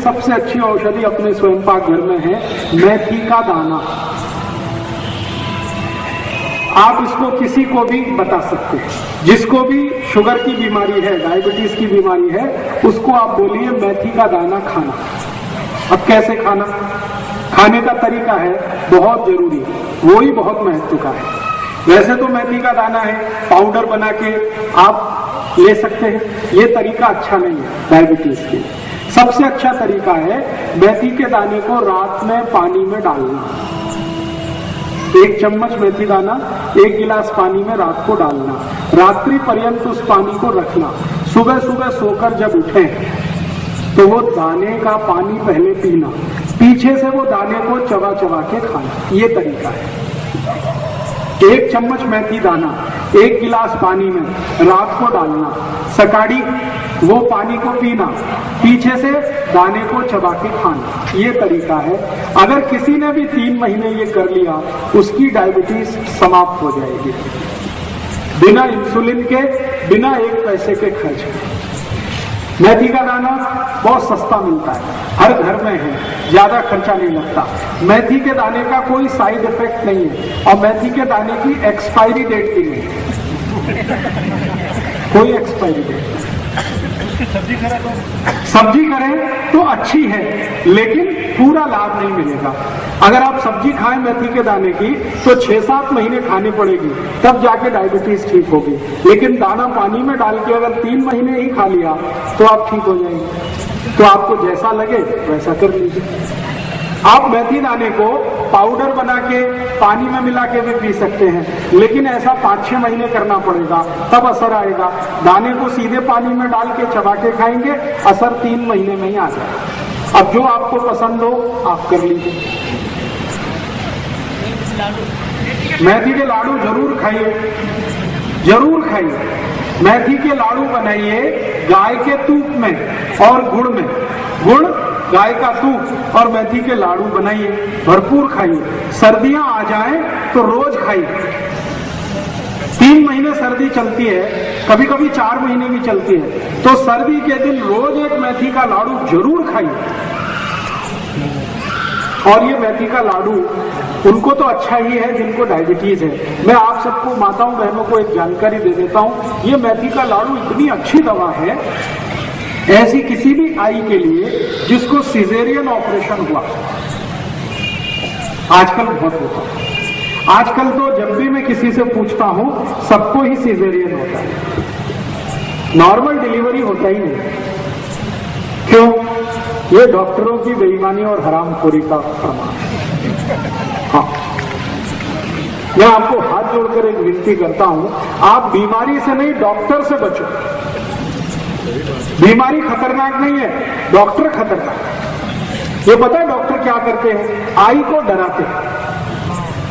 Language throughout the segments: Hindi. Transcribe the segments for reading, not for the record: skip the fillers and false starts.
सबसे अच्छी औषधि अपने स्वयं पाक घर में है मेथी का दाना। आप इसको किसी को भी बता सकते हैं, जिसको भी शुगर की बीमारी है, डायबिटीज की बीमारी है, उसको आप बोलिए मेथी का दाना खाना। अब कैसे खाना, खाने का तरीका है बहुत जरूरी, वो ही बहुत महत्व का है। वैसे तो मेथी का दाना है, पाउडर बना के आप ले सकते हैं, ये तरीका अच्छा नहीं है डायबिटीज के। सबसे अच्छा तरीका है मेथी के दाने को रात में पानी में डालना। 1 चम्मच मेथी दाना 1 गिलास पानी में रात को डालना, रात्रि पर्यंत उस पानी को रखना। सुबह सुबह सोकर जब उठें तो वो दाने का पानी पहले पीना, पीछे से वो दाने को चबा चबा के खाना, ये तरीका है। 1 चम्मच मेथी दाना 1 गिलास पानी में रात को डालना, सकाड़ी वो पानी को पीना, पीछे से दाने को चबा के खाना, ये तरीका है। अगर किसी ने भी 3 महीने ये कर लिया, उसकी डायबिटीज समाप्त हो जाएगी, बिना इंसुलिन के, बिना 1 पैसे के खर्च के। मेथी का दाना बहुत सस्ता मिलता है, हर घर में है, ज्यादा खर्चा नहीं लगता। मेथी के दाने का कोई साइड इफेक्ट नहीं है, और मेथी के दाने की एक्सपायरी डेट भी नहीं है, कोई एक्सपायरी डेट। सब्जी करें तो अच्छी है, लेकिन पूरा लाभ नहीं मिलेगा। अगर आप सब्जी खाएं मेथी के दाने की तो 6-7 महीने खानी पड़ेगी, तब जाके डायबिटीज ठीक होगी। लेकिन दाना पानी में डाल के अगर 3 महीने ही खा लिया तो आप ठीक हो जाएंगे। तो आपको जैसा लगे वैसा कर लीजिए। आप मेथी दाने को पाउडर बना के पानी में मिला के भी पी सकते हैं, लेकिन ऐसा 5-6 महीने करना पड़ेगा, तब असर आएगा। दाने को सीधे पानी में डाल के चबा के खाएंगे, असर 3 महीने में ही आ जाएगा। अब जो आपको पसंद हो आप कर लीजिए। मेथी के लाडू जरूर खाइए, जरूर खाइए। मेथी के लाडू बनाइए गाय के तूप में और गुड़ में, गुड़, गाय का तूप और मेथी के लाडू बनाइए, भरपूर खाइए। सर्दियां आ जाएं तो रोज खाइए। 3 महीने सर्दी चलती है, कभी कभी 4 महीने भी चलती है, तो सर्दी के दिन रोज 1 मेथी का लाडू जरूर खाइए। और ये मेथी का लाडू उनको तो अच्छा ही है जिनको डायबिटीज है। मैं आप सबको, माताओं बहनों को एक जानकारी दे देता हूं, ये मेथी का लाडू इतनी अच्छी दवा है ऐसी किसी भी आई के लिए जिसको सिजेरियन ऑपरेशन हुआ, आजकल बहुत होता है। आजकल तो जब भी मैं किसी से पूछता हूं सबको ही सिजेरियन होता है, नॉर्मल डिलीवरी होता ही नहीं। क्यों? ये डॉक्टरों की बेईमानी और हरामखोरी का प्रमाण। हाँ, मैं आपको हाथ जोड़कर एक विनती करता हूं, आप बीमारी से नहीं डॉक्टर से बचो। बीमारी खतरनाक नहीं है, डॉक्टर खतरनाक है। ये पता है डॉक्टर क्या करते हैं? आई को डराते हैं।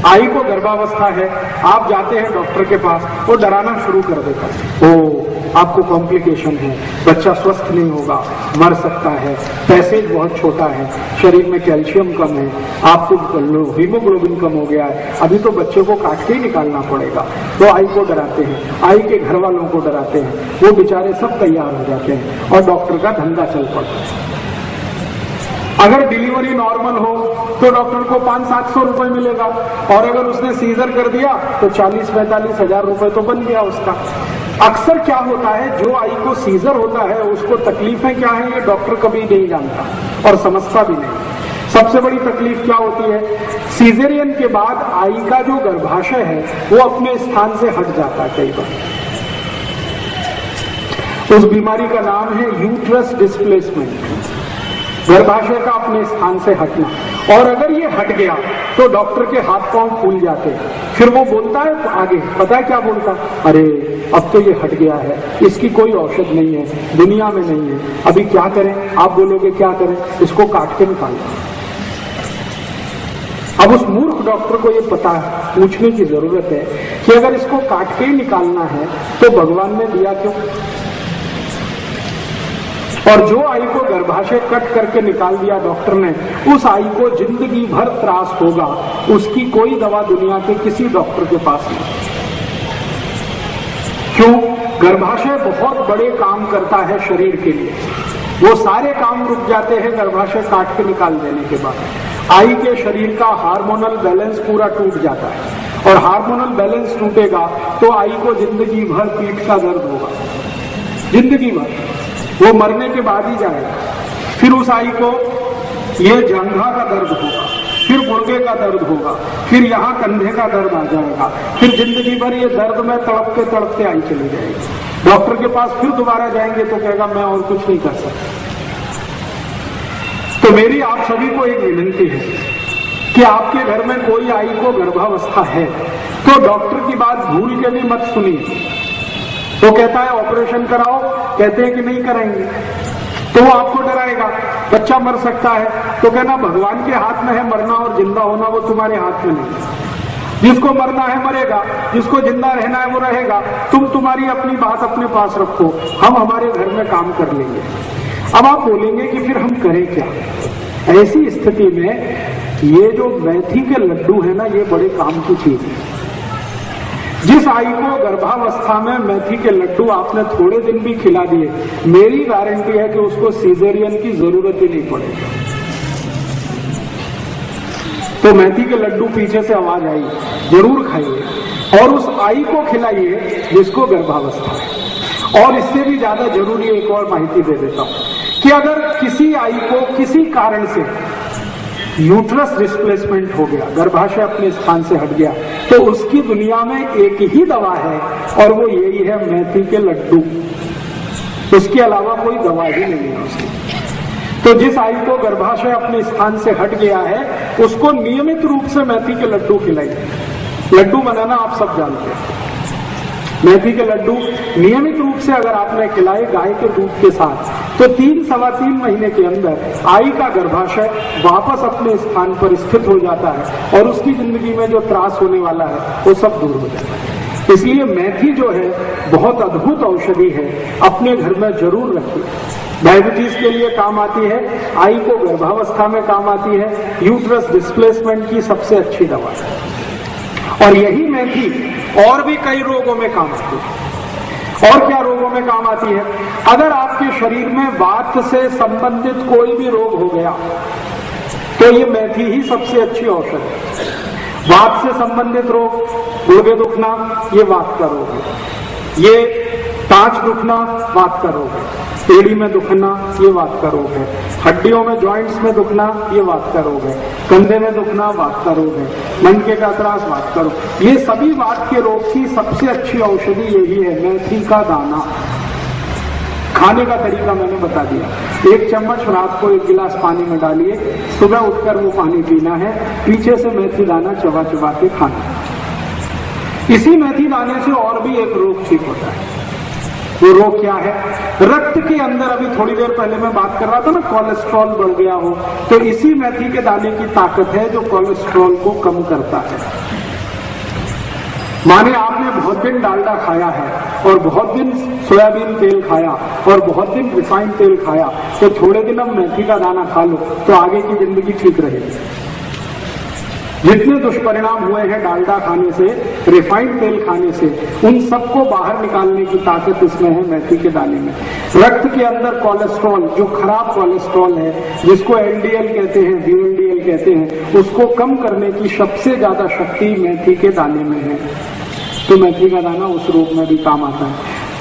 आई को गर्भावस्था है, आप जाते हैं डॉक्टर के पास, वो डराना शुरू कर देता है, ओ आपको कॉम्प्लिकेशन है, बच्चा स्वस्थ नहीं होगा, मर सकता है, पैसेज बहुत छोटा है, शरीर में कैल्शियम कम है, आपको हीमोग्लोबिन कम हो गया है, अभी तो बच्चे को काट के ही निकालना पड़ेगा। तो आई को डराते हैं, आई के घर वालों को डराते हैं, वो बेचारे सब तैयार हो जाते हैं और डॉक्टर का धंधा चल पड़ता है। अगर डिलीवरी नॉर्मल हो तो डॉक्टर को 500-700 रुपए मिलेगा, और अगर उसने सीजर कर दिया तो 40-45 हजार रुपए तो बन गया उसका। अक्सर क्या होता है, जो आई को सीजर होता है उसको तकलीफें क्या है ये डॉक्टर कभी नहीं जानता और समझता भी नहीं। सबसे बड़ी तकलीफ क्या होती है, सीजरियन के बाद आई का जो गर्भाशय है वो अपने स्थान से हट जाता है कई बार। उस बीमारी का नाम है यूट्रस डिस्प्लेसमेंट, गर्भाशय का अपने स्थान से हटना। और अगर ये हट गया तो डॉक्टर के हाथ पांव फूल जाते हैं, फिर वो बोलता है आगे, पता है क्या बोलता? अरे अब तो ये हट गया है, इसकी कोई औषध नहीं है, दुनिया में नहीं है, अभी क्या करें? आप बोलोगे क्या करें? इसको काट के निकालो। अब उस मूर्ख डॉक्टर को ये पता है, पूछने की जरूरत है कि अगर इसको काट के ही निकालना है तो भगवान ने दिया क्यों? और जो आई को गर्भाशय कट करके निकाल दिया डॉक्टर ने, उस आई को जिंदगी भर त्रास होगा, उसकी कोई दवा दुनिया के किसी डॉक्टर के पास नहीं। क्यों? गर्भाशय बहुत बड़े काम करता है शरीर के लिए। वो सारे काम रुक जाते हैं गर्भाशय काट के निकाल देने के बाद। आई के शरीर का हार्मोनल बैलेंस पूरा टूट जाता है और हार्मोनल बैलेंस टूटेगा तो आई को जिंदगी भर पीठ का दर्द होगा, जिंदगी भर, वो मरने के बाद ही जाएगा। फिर उस आई को ये जंघा का दर्द होगा, फिर गुर्दे का दर्द होगा, फिर यहाँ कंधे का दर्द आ जाएगा, फिर जिंदगी भर ये दर्द में तड़पते आई चली जाएगी। डॉक्टर के पास फिर दोबारा जाएंगे तो कहेगा मैं और कुछ नहीं कर सकता। तो मेरी आप सभी को एक विनती है कि आपके घर में कोई आई को गर्भावस्था है तो डॉक्टर की बात भूल के भी मत सुनिए। वो कहता है ऑपरेशन कराओ, कहते हैं कि नहीं कराएंगे, तो वो आपको डराएगा, बच्चा मर सकता है, तो कहना भगवान के हाथ में है मरना और जिंदा होना, वो तुम्हारे हाथ में नहीं। जिसको मरना है मरेगा, जिसको जिंदा रहना है वो रहेगा। तुम तुम्हारी अपनी बात अपने पास रखो, हम हमारे घर में काम कर लेंगे। अब आप बोलेंगे कि फिर हम करें क्या? ऐसी स्थिति में ये जो मेथी के लड्डू है ना, ये बड़े काम की चीज है। जिस आई को गर्भावस्था में मेथी के लड्डू आपने थोड़े दिन भी खिला दिए, मेरी गारंटी है कि उसको सीजेरियन की जरूरत ही नहीं पड़ेगी। तो मेथी के लड्डू पीछे से आवाज आई, जरूर खाइए और उस आई को खिलाइए जिसको गर्भावस्था है। और इससे भी ज्यादा जरूरी एक और माहिती दे देता हूं कि अगर किसी आई को किसी कारण से यूट्रस डिस्प्लेसमेंट हो गया, गर्भाशय अपने स्थान से हट गया, तो उसकी दुनिया में एक ही दवा है और वो यही है मेथी के लड्डू। उसके अलावा कोई दवा ही नहीं है उसकी। तो जिस आई को गर्भाशय अपने स्थान से हट गया है उसको नियमित रूप से मेथी के लड्डू खिलाइए। लड्डू बनाना आप सब जानते हैं। मेथी के लड्डू नियमित रूप से अगर आपने खिलाए गाय के दूध के साथ, तो 3-3.25 महीने के अंदर आई का गर्भाशय वापस अपने स्थान पर स्थित हो जाता है और उसकी जिंदगी में जो त्रास होने वाला है वो सब दूर हो जाता है। इसलिए मेथी जो है बहुत अद्भुत औषधि है, अपने घर में जरूर रखिए। डायबिटीज के लिए काम आती है, आई को गर्भावस्था में काम आती है, यूट्रस डिस्प्लेसमेंट की सबसे अच्छी दवा है। और यही मेथी और भी कई रोगों में काम आती है। और क्या रोगों में काम आती है? अगर आपके शरीर में वात से संबंधित कोई भी रोग हो गया तो ये मेथी ही सबसे अच्छी औषध है। वात से संबंधित रोग, गुर्दे दुखना, ये वात का रोग है। ये टांच दुखना वात का रोग है। एड़ी में दुखना ये वात का रोग है। हड्डियों में जॉइंट्स में दुखना ये वात का रोग है। कंधे में दुखना वात का रोग है। मनके का त्रास वात का रोग। ये सभी वात के रोग की सबसे अच्छी औषधि यही है, मेथी का दाना। खाने का तरीका मैंने बता दिया। 1 चम्मच रात को 1 गिलास पानी में डालिए, सुबह उठकर वो पानी पीना है, पीछे से मेथी दाना चबा चबा के खाना। इसी मेथी दाने से और भी एक रोग ठीक होता है। वो रोग क्या है? रक्त के अंदर, अभी थोड़ी देर पहले मैं बात कर रहा था ना, कोलेस्ट्रॉल बढ़ गया हो, तो इसी मेथी के दाने की ताकत है जो कोलेस्ट्रॉल को कम करता है। माने आपने बहुत दिन डालडा खाया है और बहुत दिन सोयाबीन तेल खाया और बहुत दिन रिफाइंड तेल खाया, तो थोड़े दिन अब मेथी का दाना खा लो तो आगे की जिंदगी ठीक रहेगी। जितने दुष्परिणाम हुए हैं डालडा खाने से, रिफाइंड तेल खाने से, उन सबको बाहर निकालने की ताकत इसमें है मेथी के दाने में। रक्त के अंदर कोलेस्ट्रॉल, जो खराब कोलेस्ट्रॉल है, जिसको एलडीएल कहते हैं, वीएलडीएल कहते हैं, उसको कम करने की सबसे ज्यादा शक्ति मेथी के दाने में है। तो मेथी का दाना उस रोग में भी काम आता है।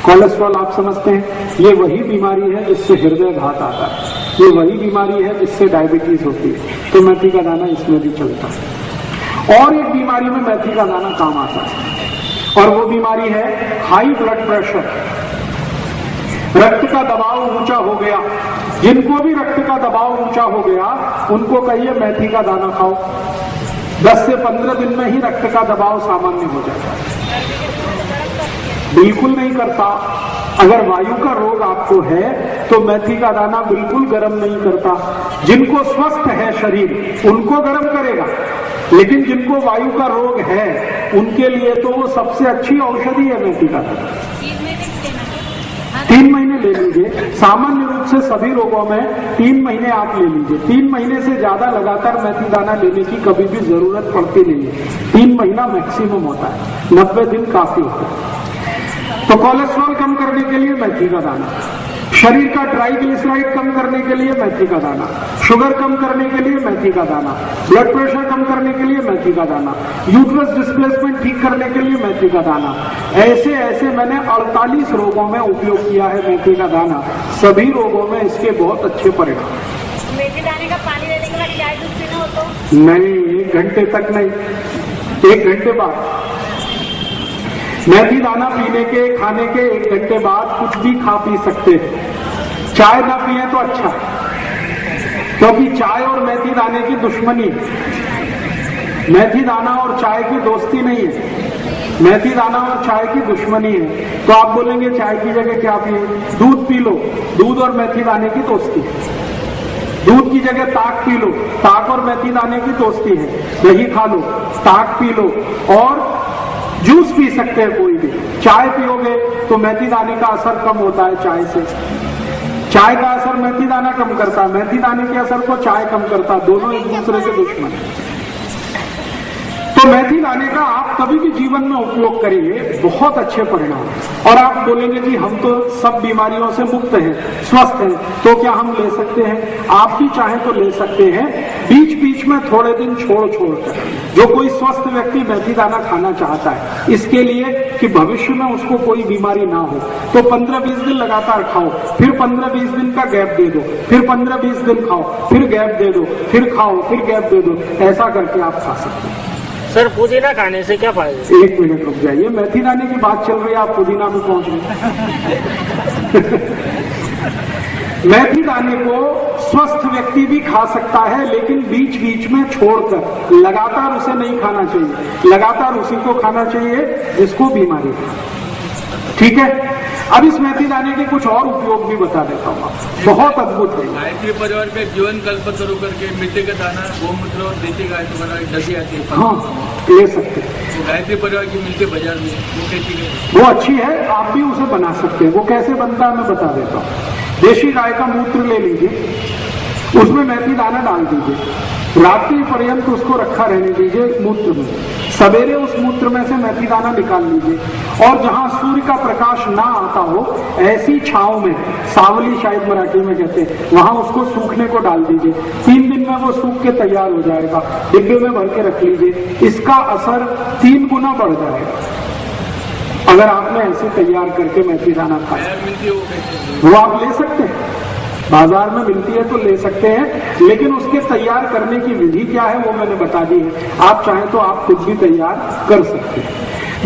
कोलेस्ट्रॉल आप समझते हैं, ये वही बीमारी है जिससे हृदय घात आता है, ये वही बीमारी है जिससे डायबिटीज होती है, तो मेथी का दाना इसमें भी चलता है। और एक बीमारी में मेथी का दाना काम आता है और वो बीमारी है हाई ब्लड प्रेशर। रक्त का दबाव ऊंचा हो गया, जिनको भी रक्त का दबाव ऊंचा हो गया उनको कहिए मेथी का दाना खाओ, 10 से 15 दिन में ही रक्त का दबाव सामान्य हो जाता है। बिल्कुल नहीं करता। अगर वायु का रोग आपको है तो मेथी का दाना बिल्कुल गर्म नहीं करता। जिनको स्वस्थ है शरीर उनको गर्म करेगा, लेकिन जिनको वायु का रोग है उनके लिए तो वो सबसे अच्छी औषधि है मेथी का दाना। 3 महीने ले लीजिए। सामान्य रूप से सभी रोगों में 3 महीने आप ले लीजिए। 3 महीने से ज्यादा लगातार मेथी दाना लेने की कभी भी जरूरत पड़ती नहीं है। 3 महीना मैक्सिमम होता है, 90 दिन काफी होता है। तो कोलेस्ट्रॉल कम करने के लिए मेथी का दाना, शरीर का ट्राइग्लिसराइड कम करने के लिए मेथी का दाना, शुगर कम करने के लिए मेथी का दाना, ब्लड प्रेशर कम करने के लिए मेथी का दाना, यूट्रस डिस्प्लेसमेंट ठीक करने के लिए मेथी का दाना। ऐसे ऐसे मैंने 48 रोगों में उपयोग किया है मेथी का दाना। सभी रोगों में इसके बहुत अच्छे परिणाम। मेथी दाने का पानी लेने के बाद चाय दूध पीना हो तो? नहीं, 1 घंटे तक नहीं, 1 घंटे बाद। मेथी दाना पीने के, खाने के 1 घंटे बाद कुछ भी खा पी सकते हैं। चाय ना पिए तो अच्छा, क्योंकि चाय और मेथी दाने की दुश्मनी है। मेथी दाना और चाय की दोस्ती नहीं है, मेथी दाना और चाय की दुश्मनी है। तो आप बोलेंगे चाय की जगह क्या पिए? दूध पी लो, दूध और मेथी दाने की दोस्ती है। दूध की जगह ताक पी लो, ताक और मेथी दाने की दोस्ती है। दही खा लो, ताक पी लो, और जूस पी सकते हैं कोई भी। चाय पियोगे तो मेथी दाने का असर कम होता है चाय से, चाय का असर मेथी दाना कम करता है, मेथी दाने के असर को चाय कम करता है। दोनों एक दूसरे के दुश्मन है। तो मेथी दाने का आप कभी भी जीवन में उपयोग करिए, बहुत अच्छे परिणाम। और आप बोलेंगे कि हम तो सब बीमारियों से मुक्त हैं, स्वस्थ हैं, तो क्या हम ले सकते हैं? आप भी चाहें तो ले सकते हैं, बीच बीच में थोड़े दिन छोड़ कर। जो कोई स्वस्थ व्यक्ति मेथी दाना खाना चाहता है, इसके लिए कि भविष्य में उसको कोई बीमारी ना हो, तो 15-20 दिन लगातार खाओ, फिर 15-20 दिन का गैप दे दो, फिर 15-20 दिन खाओ, फिर गैप दे दो, फिर खाओ, फिर गैप दे दो। ऐसा करके आप खा सकते हैं। सर, पुदीना खाने से क्या फायदा? 1 मिनट रुक जाइए, मेथी दाने की बात चल रही है, आप पुदीना पे पहुंच गए। मेथी दाने को स्वस्थ व्यक्ति भी खा सकता है, लेकिन बीच बीच में छोड़कर, लगातार उसे नहीं खाना चाहिए। लगातार उसी को खाना चाहिए जिसको बीमारी है। ठीक है, अब इस मेथी दाने के कुछ और उपयोग भी बता देता हूँ, बहुत अद्भुत है। गायत्री परिवार के जीवन कल्पतरु करके मिट्टी का दाना, गोमूत्र और देसी गाय को बना दही आती है। हाँ, ले सकते हैं। तो गायत्री परिवार की मिलती है बाजार में, वो कैसी है? वो अच्छी है, आप भी उसे बना सकते हैं। वो कैसे बनता है मैं बता देता हूँ। देशी गाय का मूत्र ले लीजिए, उसमें मेथी दाना डाल दीजिए, रात्रि पर्यंत उसको रखा रहने दीजिए मूत्र में। सवेरे उस मूत्र में से मेथी दाना निकाल लीजिए, और जहां सूर्य का प्रकाश ना आता हो, ऐसी छांव में, सावली शायद मराठी में कहते हैं, वहां उसको सूखने को डाल दीजिए। 3 दिन में वो सूख के तैयार हो जाएगा। डिब्बे में भर के रख लीजिए, इसका असर 3 गुना बढ़ जाएगा अगर आपने ऐसे तैयार करके मेथी दाना खाया। वो आप ले सकते हैं, बाजार में मिलती है तो ले सकते हैं, लेकिन उसके तैयार करने की विधि क्या है वो मैंने बता दी है। आप चाहें तो आप खुद भी तैयार कर सकते हैं।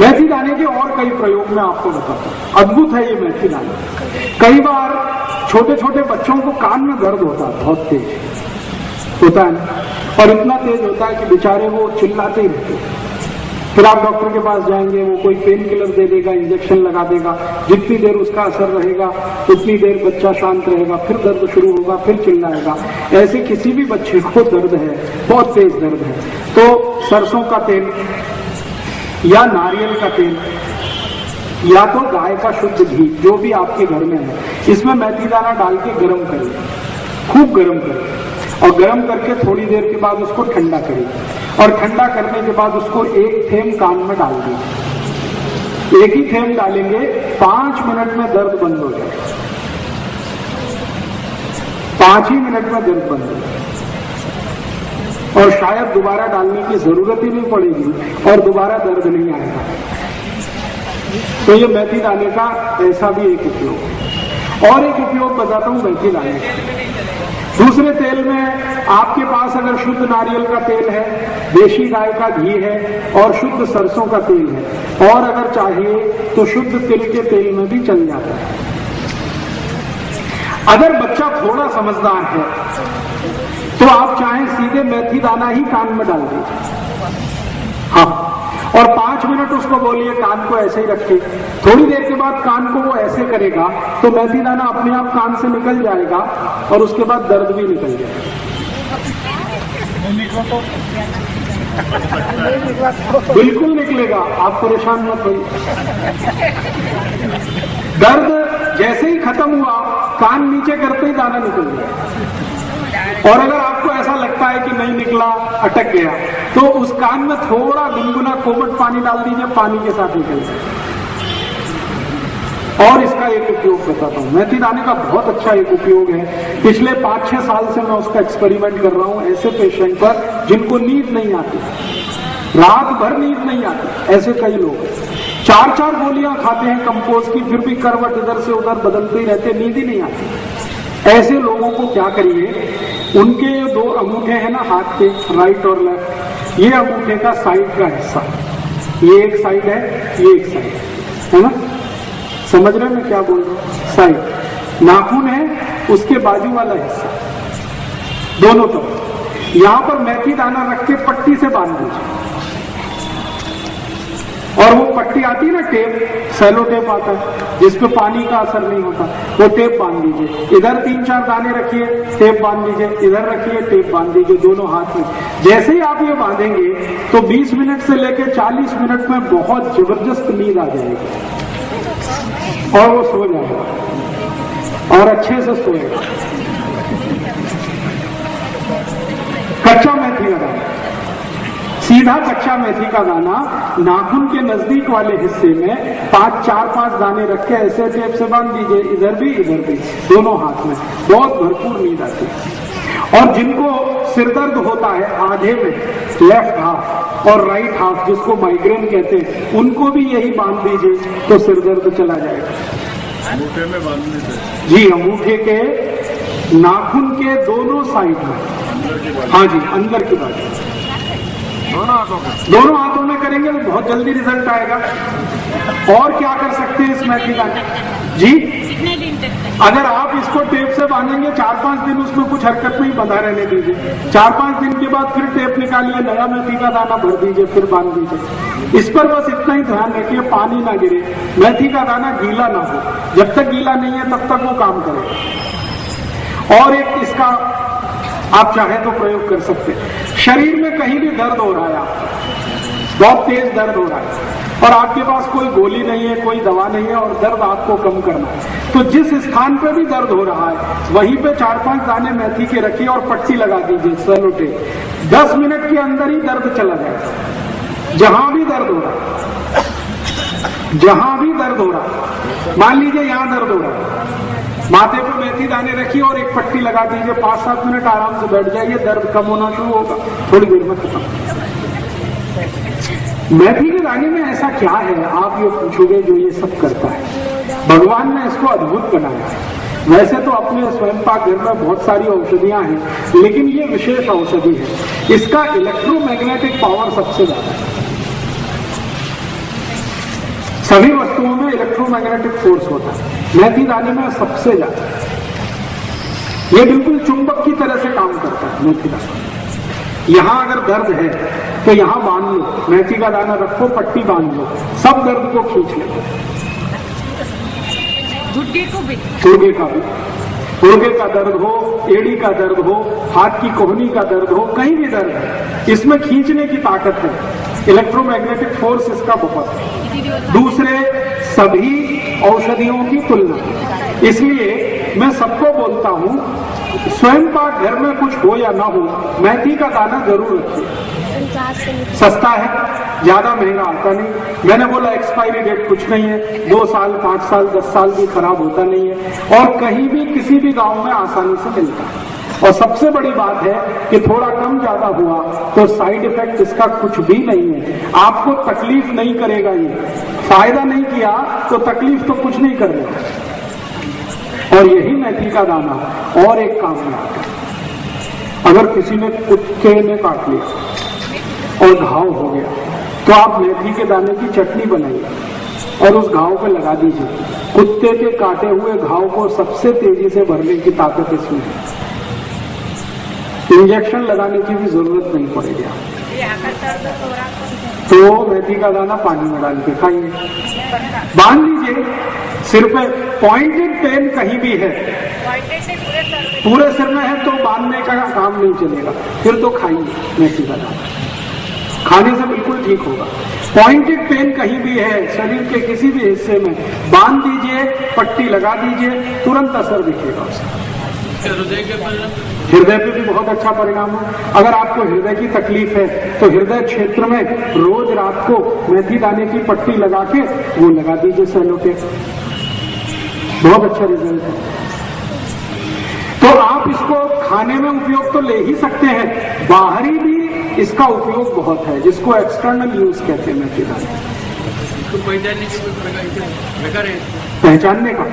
मेथी दाने के और कई प्रयोग मैं आपको बताता हूँ। अद्भुत है ये मेथी दाना। कई बार छोटे छोटे बच्चों को कान में दर्द होता है, बहुत तेज होता है, और इतना तेज होता है कि बेचारे वो चिल्लाते ही रहते हैं। फिर आप डॉक्टर के पास जाएंगे, वो कोई पेन किलर दे देगा, इंजेक्शन लगा देगा। जितनी देर उसका असर रहेगा उतनी देर बच्चा शांत रहेगा, फिर दर्द शुरू होगा, फिर चिल्लाएगा। ऐसे किसी भी बच्चे को दर्द है, बहुत तेज दर्द है, तो सरसों का तेल या नारियल का तेल या तो गाय का शुद्ध घी, जो भी आपके घर में है, इसमें मेथी दाना डाल के गर्म करिए, खूब गर्म करिए, और गर्म करके थोड़ी देर के बाद उसको ठंडा करिए, और ठंडा करने के बाद उसको 1 थेम कान में डाल दीजिए। 1 ही थेम डालेंगे, 5 मिनट में दर्द बंद हो जाएगा। 5 ही मिनट में दर्द बंद हो जाएगा, और शायद दोबारा डालने की जरूरत ही नहीं पड़ेगी, और दोबारा दर्द नहीं आएगा। तो ये मेथी दाने का ऐसा भी एक उपयोग। और एक उपयोग बताता हूं मेथी दाने का। दूसरे तेल में आपके पास अगर शुद्ध नारियल का तेल है, देशी गाय का घी है, और शुद्ध सरसों का तेल है, और अगर चाहिए तो शुद्ध तिल के तेल में भी चल जाता है। अगर बच्चा थोड़ा समझदार है तो आप चाहें सीधे मेथी दाना ही कान में डाल दीजिए, हाँ, और 5 मिनट उसको बोलिए कान को ऐसे ही रखिए। थोड़ी देर के बाद कान को वो ऐसे करेगा तो मेथी दाना अपने आप कान से निकल जाएगा, और उसके बाद दर्द भी निकल जाएगा। बिल्कुल निकलेगा, आप परेशान मत होइए। दर्द जैसे ही खत्म हुआ, कान नीचे करते ही दाना निकल गया। और अगर आपको ऐसा लगता है कि नहीं निकला, अटक गया, तो उस कान में थोड़ा गुनगुना कोमट पानी डाल दीजिए, पानी के साथ निकल जाए। और इसका एक उपयोग बताता हूँ। मेथी दाने का बहुत अच्छा एक उपयोग है। पिछले 5-6 साल से मैं उसका एक्सपेरिमेंट कर रहा हूँ ऐसे पेशेंट पर जिनको नींद नहीं आती, रात भर नींद नहीं आती, ऐसे कई लोग 4-4 गोलियां खाते हैं कंपोज की, फिर भी करवट इधर से उधर बदलते ही रहते, नींद ही नहीं आती। ऐसे लोगों को क्या करिए, उनके 2 अंगूठे हैं ना हाथ के, राइट और लेफ्ट, ये अंगूठे का साइड का हिस्सा, ये एक साइड है, ये एक साइड है ना, समझ रहे हैं मैं क्या बोल रहा हूँ? साइड नाखून है, उसके बाजू वाला हिस्सा दोनों तरफ, यहां पर मेथी दाना रख के पट्टी से बांध दीजिए। और वो पट्टी आती है ना टेप, सेलो टेप आता है जिसपे पानी का असर नहीं होता, वो टेप बांध दीजिए। इधर 3-4 दाने रखिए, टेप बांध दीजिए, इधर रखिए, टेप बांध दीजिए, दोनों हाथ में। जैसे ही आप ये बांधेंगे तो 20 मिनट से लेकर 40 मिनट में बहुत जबरदस्त नींद आ जाएगी और वो सो जाएगा और अच्छे से सोएगा। कच्चा मेथी का दाना, सीधा कच्चा मेथी का दाना नाखून के नजदीक वाले हिस्से में 4-5 दाने रख के ऐसे टेप से बांध दीजिए, इधर भी दोनों हाथ में, बहुत भरपूर नींद आती है। और जिनको सिरदर्द होता है आधे में, लेफ्ट हाफ और राइट हाफ, जिसको माइग्रेन कहते हैं, उनको भी यही बांध दीजिए तो सिरदर्द चला जाएगा। अंगूठे में बांधने से? जी, अंगूठे के नाखून के दोनों साइड में, हाँ जी, अंदर की बात, दोनों हाथों में करेंगे तो बहुत जल्दी रिजल्ट आएगा। और क्या कर सकते हैं इस मेथी दाने जी, कितने दिन तक? अगर आप इसको टेप से बांधेंगे 4-5 दिन उसमें कुछ हरकत नहीं, बंधा रहने दीजिए। 4-5 दिन के बाद फिर टेप निकालिए, नया मेथी का दाना भर दीजिए, फिर बांध दीजिए। इस पर बस इतना ही ध्यान रखिए पानी ना गिरे, मेथी का दाना गीला ना हो। जब तक गीला नहीं है तब तक वो काम करे। और एक इसका आप चाहे तो प्रयोग कर सकते हैं। शरीर में कहीं भी दर्द हो रहा है, बहुत तेज दर्द हो रहा है और आपके पास कोई गोली नहीं है, कोई दवा नहीं है और दर्द आपको कम करना है, तो जिस स्थान पे भी दर्द हो रहा है वहीं पे 4-5 दाने मेथी के रखिए और पट्टी लगा दीजिए सेलो टेप। 10 मिनट के अंदर ही दर्द चला जाएगा। जहां भी दर्द हो रहा है, जहां भी दर्द हो रहा है, मान लीजिए यहां दर्द हो रहा है, माथे पे मेथी दाने रखिए और एक पट्टी लगा दीजिए, 5-7 मिनट आराम से बैठ जाइए, दर्द कम होना शुरू होगा, थोड़ी देर में खत्म। मेथी के दाने में ऐसा क्या है आप ये पूछोगे जो ये सब करता है? भगवान ने इसको अद्भुत बनाया है। वैसे तो अपने स्वयं पाक घर में बहुत सारी औषधियां हैं, लेकिन ये विशेष औषधि है। इसका इलेक्ट्रोमैग्नेटिक पावर सबसे ज्यादा है। सभी वस्तुओं में इलेक्ट्रोमैग्नेटिक फोर्स होता है, मेथी दाने में सबसे ज्यादा। ये बिल्कुल चुंबक की तरह से काम करता है मेथी दाना। यहां अगर दर्द है तो यहां बांध लो, मेथी का दाना रखो, पट्टी बांध लो, सब दर्द को खींच लो। गुर्गे को भी, गुर्गे का भी, गुर्गे का दर्द हो, एड़ी का दर्द हो, हाथ की कोहनी का दर्द हो, कहीं भी दर्द है, इसमें खींचने की ताकत है। इलेक्ट्रोमैग्नेटिक फोर्स इसका बहुत है, दूसरे सभी औषधियों की तुलना। इसलिए मैं सबको बोलता हूं, स्वयं पाक घर में कुछ हो या ना हो, मेथी का दाना जरूर रखिए। सस्ता है, ज्यादा महंगा आता नहीं। मैंने बोला एक्सपायरी डेट कुछ नहीं है, 2 साल, 5 साल, 10 साल भी खराब होता नहीं है और कहीं भी किसी भी गांव में आसानी से मिलता है। और सबसे बड़ी बात है कि थोड़ा कम ज्यादा हुआ तो साइड इफेक्ट इसका कुछ भी नहीं है, आपको तकलीफ नहीं करेगा। ये फायदा नहीं किया तो तकलीफ तो कुछ नहीं करेगा। और यही मेथी का दाना और एक काम में आता है। अगर किसी ने कुत्ते ने काट लिया और घाव हो गया तो आप मेथी के दाने की चटनी बनाइए और उस घाव पे लगा दीजिए। कुत्ते के काटे हुए घाव को सबसे तेजी से भरने की ताकत इसमें है। इंजेक्शन लगाने की भी जरूरत नहीं पड़ेगी। तो मेथी का दाना पानी में डाल के खाइए, बांध लीजिए सिर पे। पॉइंटेड पेन कहीं भी है, पूरे सिर में है तो बांधने का काम नहीं चलेगा, फिर तो खाइए मेथी का दाना, खाने से बिल्कुल ठीक होगा। पॉइंटेड पेन कहीं भी है शरीर के किसी भी हिस्से में, बांध दीजिए, पट्टी लगा दीजिए, तुरंत असर दिखेगा उसका। हृदय पे भी बहुत अच्छा परिणाम है। अगर आपको हृदय की तकलीफ है तो हृदय क्षेत्र में रोज रात को मेथी दाने की पट्टी लगा के वो लगा दीजिए सेलो टेप, बहुत अच्छा रिजल्ट है। तो आप इसको खाने में उपयोग तो ले ही सकते हैं, बाहरी भी इसका उपयोग बहुत है, जिसको एक्सटर्नल यूज कहते हैं मेथी दाना। इसको पहचानने के कोई प्रकार है? पहचानने का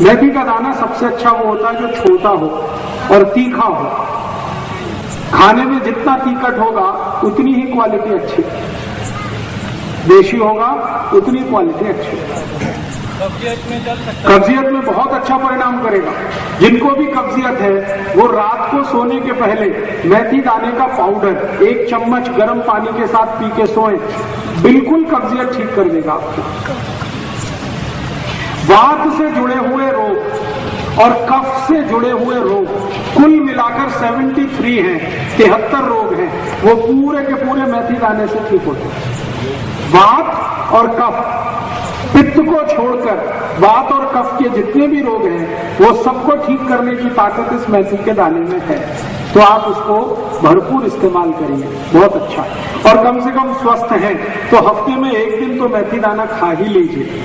मेथी का दाना सबसे अच्छा वो होता है जो छोटा हो और तीखा हो। खाने में जितना तीखट होगा उतनी ही क्वालिटी अच्छी, देशी होगा उतनी क्वालिटी अच्छी। कब्जियत में बहुत अच्छा परिणाम करेगा। जिनको भी कब्जियत है वो रात को सोने के पहले मेथी दाने का पाउडर 1 चम्मच गर्म पानी के साथ पी के सोएं, बिल्कुल कब्जियत ठीक कर देगा आपको। वात से जुड़े हुए रोग और कफ से जुड़े हुए रोग कुल मिलाकर 73 हैं, 73 रोग हैं, वो पूरे के पूरे मेथी दाने से ठीक होते हैं। वात और कफ, पित्त को छोड़कर वात और कफ के जितने भी रोग हैं वो सबको ठीक करने की ताकत इस मेथी के दाने में है। तो आप उसको भरपूर इस्तेमाल करिए, बहुत अच्छा है। और कम से कम स्वस्थ हैं तो हफ्ते में 1 दिन तो मेथी दाना खा ही लीजिए,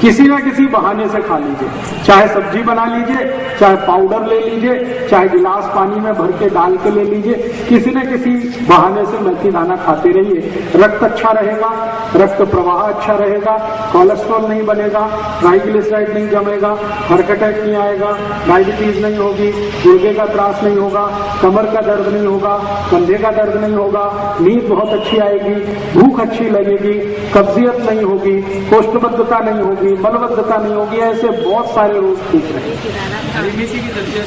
किसी ना किसी बहाने से खा लीजिए। चाहे सब्जी बना लीजिए, चाहे पाउडर ले लीजिए, चाहे गिलास पानी में भर के डाल के ले लीजिए, किसी न किसी बहाने से मेथी दाना खाते रहिए। रक्त अच्छा रहेगा, रक्त प्रवाह अच्छा रहेगा, कोलेस्ट्रॉल नहीं बनेगा, ट्राइग्लिसराइड नहीं जमेगा, हार्ट अटैक नहीं आएगा, डायबिटीज नहीं होगी, गुर्दे का त्रास नहीं होगा, कमर का दर्द नहीं होगा, कंधे का दर्द नहीं होगा, नींद बहुत अच्छी आएगी, भूख अच्छी लगेगी, कब्जियत नहीं होगी, कोष्ठबद्धता नहीं होगी, मलबद्धता नहीं होगी, ऐसे बहुत सारे रोग ठीक रहेंगे। हरी मेथी की सब्जी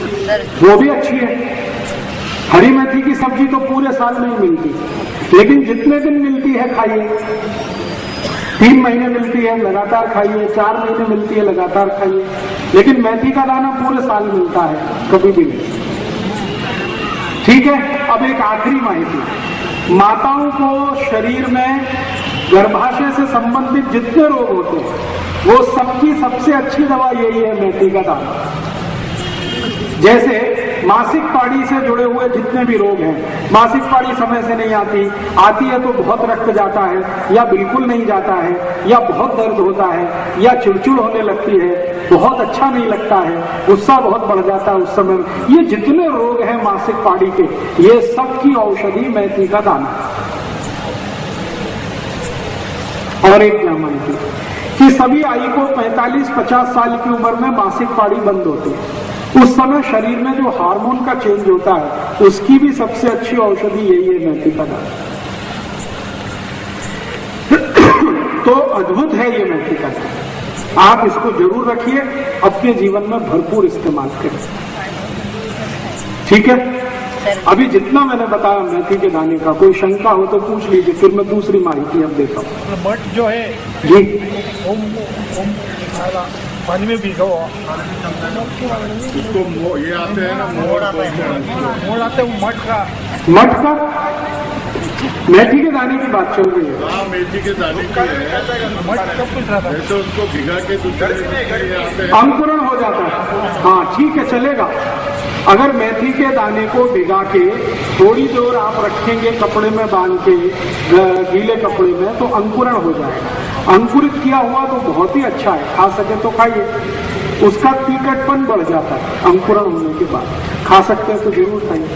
वो भी अच्छी है। हरी मेथी की सब्जी तो पूरे साल नहीं मिलती, लेकिन जितने दिन मिलती है खाइए। 3 महीने मिलती है लगातार खाइए, 4 महीने मिलती है लगातार खाइए, लेकिन मेथी का दाना पूरे साल मिलता है, कभी भी नहीं। ठीक है। अब एक आखिरी माहिती, माताओं को शरीर में गर्भाशय से संबंधित जितने रोग होते हैं वो सबकी सबसे अच्छी दवा यही है, मेथी का दाना। जैसे मासिक पाड़ी से जुड़े हुए जितने भी रोग हैं, मासिक पाड़ी समय से नहीं आती है तो बहुत रक्त जाता है या बिल्कुल नहीं जाता है, या बहुत दर्द होता है, या चिड़चिड़ होने लगती है, बहुत अच्छा नहीं लगता है, गुस्सा बहुत बढ़ जाता है उस समय, ये जितने रोग हैं मासिक पाड़ी के, ये सबकी औषधि मेथी का दाना। और एक क्या मानती कि सभी आयु को 45-50 साल की उम्र में मासिक पाड़ी बंद होती है। उस समय शरीर में जो हार्मोन का चेंज होता है उसकी भी सबसे अच्छी औषधि यही है, मेथी का दाना। तो अद्भुत है ये मेथी का दाना, आप इसको जरूर रखिए, अपने जीवन में भरपूर इस्तेमाल करें। ठीक है। अभी जितना मैंने बताया मेथी के दाने का, कोई शंका हो तो पूछ लीजिए, फिर मैं दूसरी माहिती अब देता हूँ। मठ जो है जी, पानी में भिगो, इसको ये आते हैं ना मोड़ आते हैं मठ का मेथी के दाने की बात चल रही है। हाँ, मेथी के दाने की है। मठ कब पूछ रहा था? तो उसको भिगा के दूसरे अंकुरण हो जाता है। हाँ ठीक है, चलेगा। अगर मेथी के दाने को भिगा के थोड़ी देर आप रखेंगे कपड़े में बांध के, गीले कपड़े में, तो अंकुरण हो जाएगा। अंकुरित किया हुआ तो बहुत ही अच्छा है, खा सके तो खाइए, उसका तीखटपन बढ़ जाता है अंकुरण होने के बाद। खा सकते हैं तो जरूर खाइए,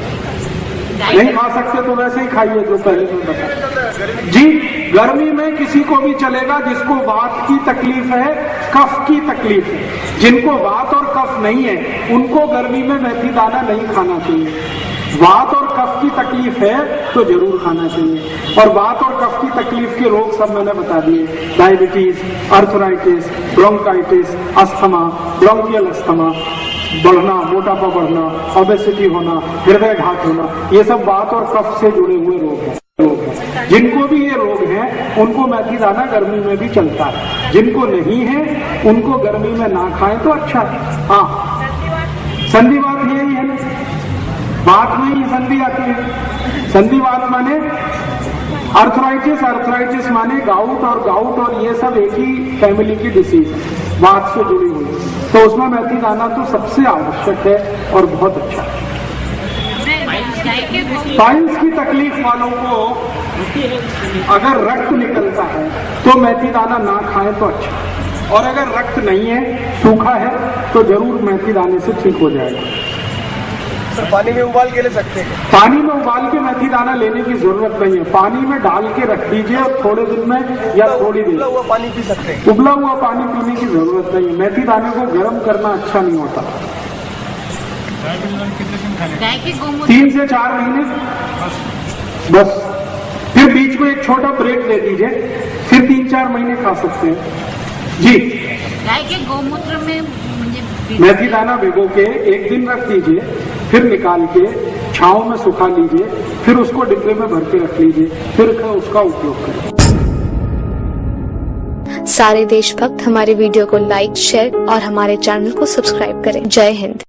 नहीं खा सकते तो वैसे ही खाइए जो पहले मैं बताया। जी, गर्मी में किसी को भी चलेगा जिसको वात की तकलीफ है, कफ की तकलीफ है। जिनको वात और कफ नहीं है उनको गर्मी में मेथी दाना नहीं खाना चाहिए। वात और कफ की तकलीफ है तो जरूर खाना चाहिए। और वात और कफ की तकलीफ के रोग सब मैंने बता दिए, diabetes, arthritis, bronchitis, asthma, bronchial asthma बढ़ना, मोटापा बढ़ना, ओबेसिटी होना, हृदय घात होना, ये सब वात और कफ से जुड़े हुए रोग हैं। जिनको भी ये रोग हैं उनको मेथी दाना गर्मी में भी चलता है, जिनको नहीं है उनको गर्मी में ना खाएं तो अच्छा है। हाँ, संधिवात यही है, बात में ही संधि आती है। संधिवात माने अर्थराइटिस, अर्थराइटिस माने गाउट, और गाउट और ये सब एक ही फैमिली की डिसीज है, वात से जुड़ी हुई, तो उसमें मेथी दाना तो सबसे आवश्यक है और बहुत अच्छा है। पाइल्स की तकलीफ वालों को अगर रक्त निकलता है तो मेथी दाना ना खाएं तो अच्छा। और अगर रक्त नहीं है, सूखा है, तो जरूर मेथी दाने से ठीक हो जाएगा। सर पानी में उबाल के ले सकते हैं? पानी में उबाल के मेथी दाना लेने की जरूरत नहीं है, पानी में डाल के रख दीजिए और थोड़े दिन में या थोड़ी देर उबला हुआ पानी पी सकते हैं? उबला हुआ पानी पीने की जरूरत नहीं है। मेथी दाने को गर्म करना अच्छा नहीं होता। गाय के गोमूत्र 3 से 4 महीने बस। फिर बीच में एक छोटा ब्रेक दे दीजिए, फिर 3-4 महीने खा सकते हैं जी। गाय के गोमूत्र में मेथी दाना भिगो के 1 दिन रख दीजिए, फिर निकाल के छांव में सुखा लीजिए, फिर उसको डिब्बे में भर के रख लीजिए, फिर उसका उपयोग करें। सारे देशभक्त हमारे वीडियो को लाइक, शेयर और हमारे चैनल को सब्सक्राइब करें। जय हिंद।